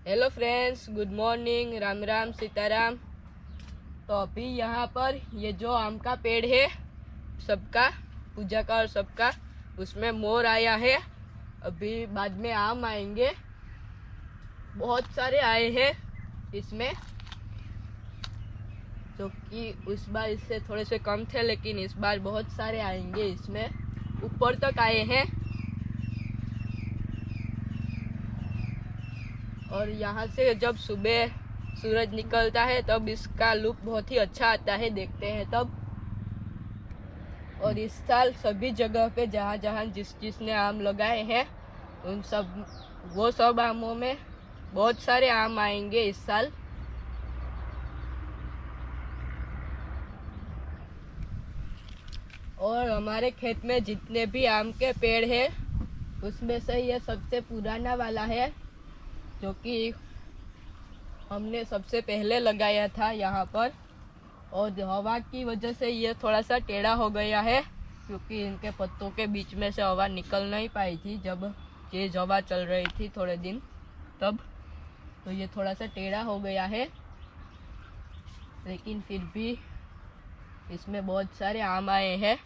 Hello friends, good morning, Ram Ram, Sitaram. तो अभी यहाँ पर ये जो आम का पेड़ है सबका, पूजा का और सबका, उसमें मोर आया है। अभी बाद में आम आएंगे, बहुत सारे आए हैं इसमें, जो कि उस बार इससे थोड़े से कम थे, लेकिन इस बार बहुत सारे आएंगे इसमें, ऊपर तक आए हैं। और यहाँ से जब सुबह सूरज निकलता है तब इसका लुक बहुत ही अच्छा आता है, देखते हैं तब। और इस साल सभी जगह पे जहाँ जहाँ जिसने आम लगाए हैं उन सब आमों में बहुत सारे आम आएंगे इस साल। और हमारे खेत में जितने भी आम के पेड़ हैं उसमें से ये सबसे पुराना वाला है, जो कि हमने सबसे पहले लगाया था यहाँ पर। और हवा की वजह से ये थोड़ा सा टेढ़ा हो गया है, क्योंकि इनके पत्तों के बीच में से हवा निकल नहीं पाई थी जब तेज हवा चल रही थी थोड़े दिन तब, तो ये थोड़ा सा टेढ़ा हो गया है। लेकिन फिर भी इसमें बहुत सारे आम आए हैं।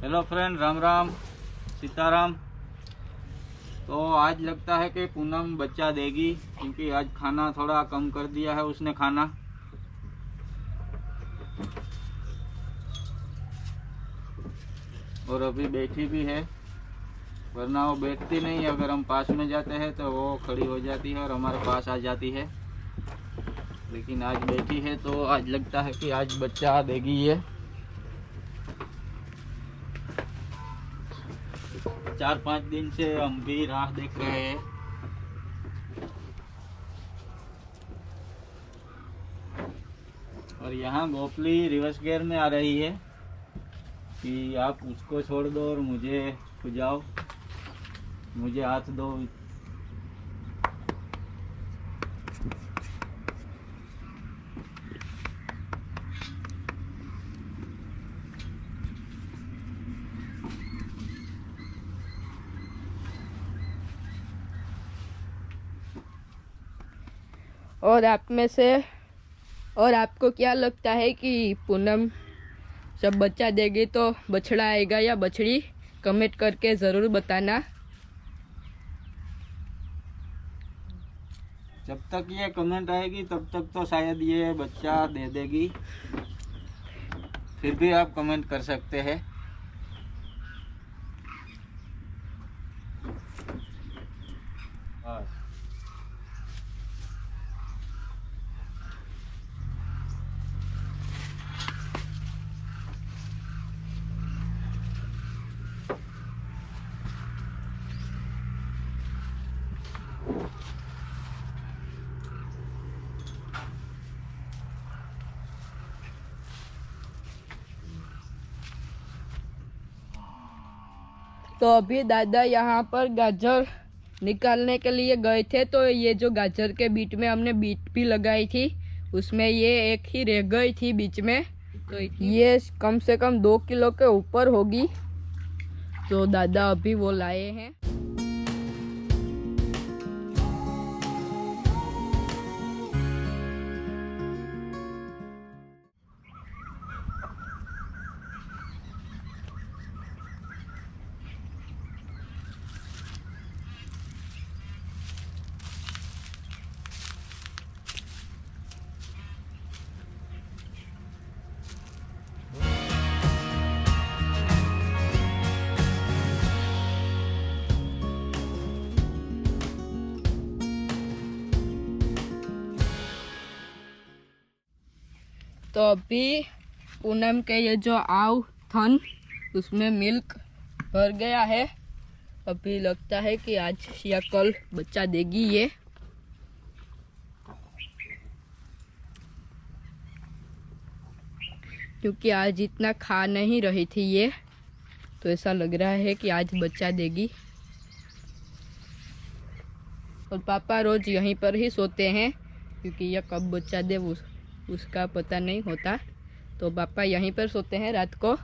Hello friend, Ram Ram, Sitaram. तो आज लगता है कि पूनम बच्चा देगी, क्योंकि आज खाना थोड़ा कम कर दिया है उसने खाना। और अभी बैठी भी है, वरना वो बैठती नहीं। अगर हम पास में जाते हैं तो वो खड़ी हो जाती है और हमारे पास आ जाती है, लेकिन आज बैठी है तो आज लगता है कि आज बच्चा देगी ये। 4-5 दिन से हम भी राह देख रहे हैं। और यहाँ गोपली रिवर्स गियर में आ रही है कि आप उसको छोड़ दो और मुझे खुजाओ, मुझे हाथ दो। और आपको क्या लगता है कि पूनम जब बच्चा देगी तो बछड़ा आएगा या बछड़ी? कमेंट करके ज़रूर बताना। जब तक ये कमेंट आएगी तब तक तो शायद ये बच्चा दे देगी, फिर भी आप कमेंट कर सकते हैं। बस। तो अभी दादा यहाँ पर गाजर निकालने के लिए गए थे, तो ये जो गाजर के बीच में हमने बीट भी लगाई थी उसमें ये एक ही रह गई थी बीच में, तो ये कम से कम 2 किलो के ऊपर होगी। तो दादा अभी वो लाए हैं। तो अभी पूनम के ये जो आव थन उसमें मिल्क भर गया है। अभी लगता है कि आज या कल बच्चा देगी ये। क्योंकि आज इतना खा नहीं रही थी ये, तो ऐसा लग रहा है कि आज बच्चा देगी। और पापा रोज यहीं पर ही सोते हैं क्योंकि यह कब बच्चा दे उसका पता नहीं होता। तो पापा यहीं पर सोते हैं रात को,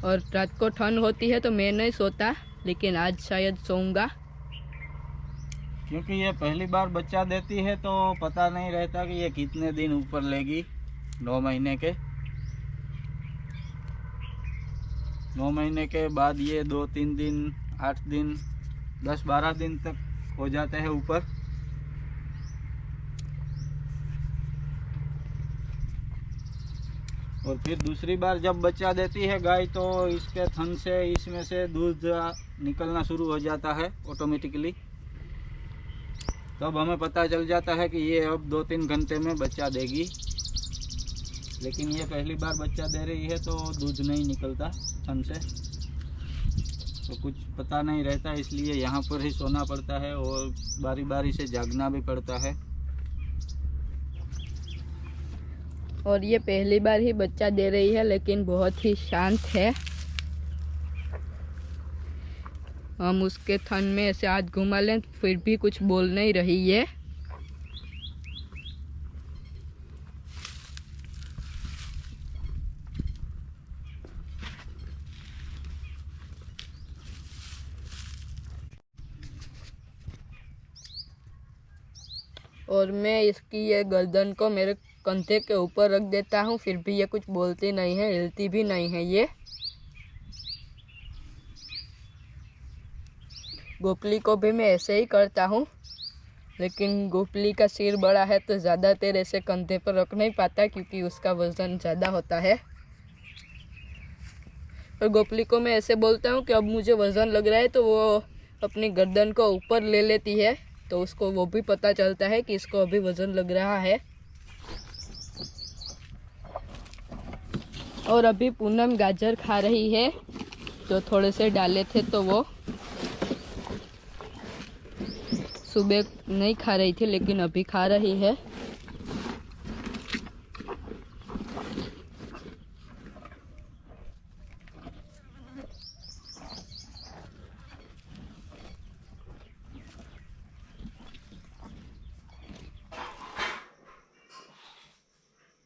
और रात को ठंड होती है तो मैं नहीं सोता, लेकिन आज शायद सोऊंगा। क्योंकि ये पहली बार बच्चा देती है तो पता नहीं रहता कि ये कितने दिन ऊपर लेगी। 9 महीने के 9 महीने के बाद ये 2-3 दिन, 8 दिन, 10-12 दिन तक हो जाते हैं ऊपर। और फिर दूसरी बार जब बच्चा देती है गाय तो इसके थन से इसमें से दूध निकलना शुरू हो जाता है ऑटोमेटिकली। तब हमें पता चल जाता है कि ये अब 2-3 घंटे में बच्चा देगी। लेकिन ये पहली बार बच्चा दे रही है तो दूध नहीं निकलता थन से, तो कुछ पता नहीं रहता, इसलिए यहाँ पर ही सोना पड़ता है और बारी बारी से जागना भी पड़ता है। और ये पहली बार ही बच्चा दे रही है, लेकिन बहुत ही शांत है। हम उसके थन में ऐसे हाथ घुमा लें फिर भी कुछ बोल नहीं रही है। और मैं इसकी ये गर्दन को मेरे कंधे के ऊपर रख देता हूँ, फिर भी ये कुछ बोलती नहीं है, हिलती भी नहीं है। ये गोपली को भी मैं ऐसे ही करता हूँ, लेकिन गोपली का सिर बड़ा है तो ज़्यादा देर ऐसे कंधे पर रख नहीं पाता क्योंकि उसका वजन ज़्यादा होता है। और गोपली को मैं ऐसे बोलता हूँ कि अब मुझे वजन लग रहा है तो वो अपनी गर्दन को ऊपर ले लेती है, तो उसको वो भी पता चलता है कि इसको अभी वजन लग रहा है। और अभी पूनम गाजर खा रही है, जो थोड़े से डाले थे तो वो सुबह नहीं खा रही थी लेकिन अभी खा रही है।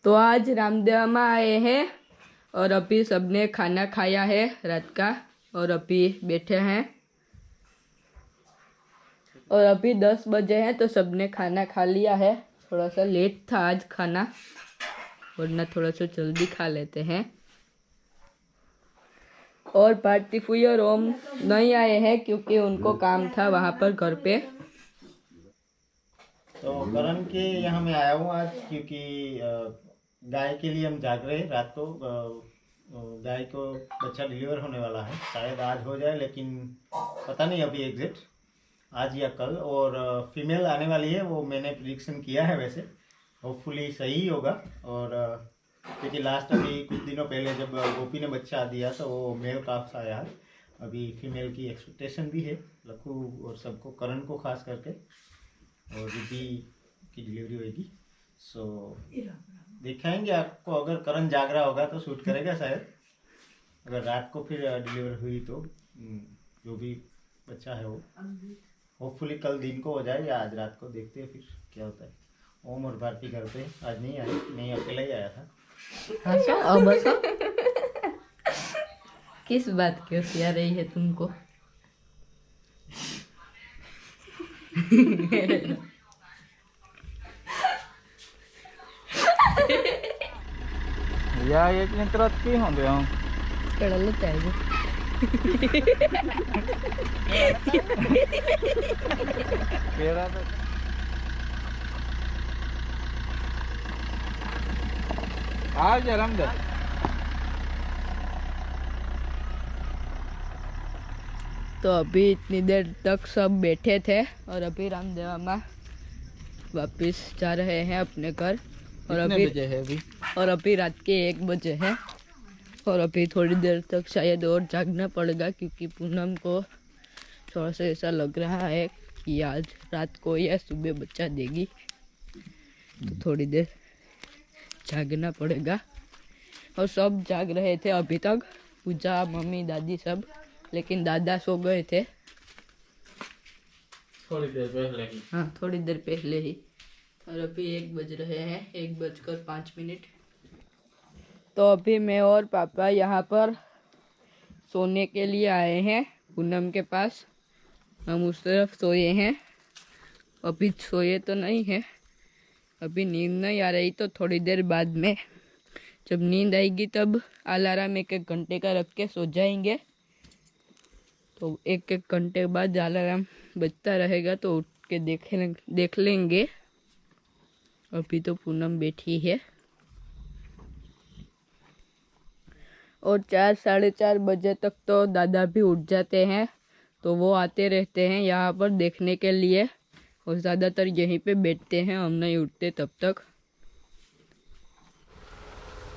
तो आज रामदेव माँ आए हैं और अभी सबने खाना खाया है रात का, और अभी बैठे हैं। और अभी 10 बजे हैं तो सबने खाना खा लिया है। थोड़ा सा लेट था आज खाना, वरना थोड़ा सा जल्दी खा लेते हैं। और भारती फुई और ओम नहीं आए हैं क्योंकि उनको काम था वहाँ पर घर पे। तो करण के यहाँ मैं आया हूँ आज क्योंकि गाय के लिए हम जाग रहे हैं। रात को गाय को बच्चा डिलीवर होने वाला है, शायद आज हो जाए, लेकिन पता नहीं अभी एग्जैक्ट आज या कल। और फीमेल आने वाली है, वो मैंने प्रिडिक्शन किया है, वैसे होपफुली सही होगा। और क्योंकि लास्ट अभी कुछ दिनों पहले जब गोपी ने बच्चा दिया तो वो मेल काफ आया है। अभी फीमेल की एक्सपेक्टेशन भी है लक्कू और सबको, करण को खास करके, और रिद्धि की डिलीवरी होगी। सो दिखाएंगे आपको। अगर करण जाग रहा होगा तो शूट करेगा शायद, अगर रात को फिर डिलीवर हुई तो जो भी बच्चा है वो होपफुली कल दिन को हो जाए या आज रात को, देखते हैं फिर क्या होता है। ओम और भारती घर पे आज नहीं आए, नहीं अकेला ही आया था। किस बात की होशियार रही है तुमको? या एक मित्र की होंगे हम कड़ल चाहिए। केड़ा तो आज रामदेव तो अभी इतनी देर तक सब बैठे थे और अभी रामदेव मामा वापस जा रहे हैं अपने घर। और कितने बजे है अभी? और अभी रात के 1 बजे है। और अभी थोड़ी देर तक शायद और जागना पड़ेगा क्योंकि पूनम को थोड़ा सा ऐसा लग रहा है कि आज रात को या सुबह बच्चा देगी, तो थोड़ी देर जागना पड़ेगा। और सब जाग रहे थे अभी तक, पूजा, मम्मी, दादी सब, लेकिन दादा सो गए थे। थोड़ी देर पहले ही। हाँ, थोड़ी देर पहले ही। और अभी 1 बज रहे हैं, 1:05। तो अभी मैं और पापा यहाँ पर सोने के लिए आए हैं पूनम के पास। हम उस तरफ सोए हैं, अभी सोए तो नहीं है, अभी नींद नहीं आ रही। तो थोड़ी देर बाद में जब नींद आएगी तब अलार्म 1-1 घंटे का रख के सो जाएंगे। तो 1-1 घंटे बाद अलार्म बजता रहेगा तो उठ के देख लेंगे। अभी तो पूनम बैठी है और 4-4:30 बजे तक तो दादा भी उठ जाते हैं। तो वो आते रहते हैं यहाँ पर देखने के लिए और ज़्यादातर यहीं पे बैठते हैं, हम नहीं उठते तब तक।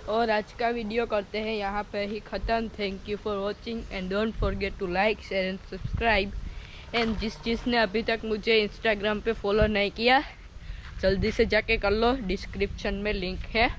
और आज का वीडियो करते हैं यहाँ पे ही ख़त्म। Thank you for watching and don't forget to like, share and subscribe. And जिसने अभी तक मुझे इंस्टाग्राम पे फॉलो नहीं किया, जल्दी से जाके कर लो, डिस्क्रिप्शन में लिंक है।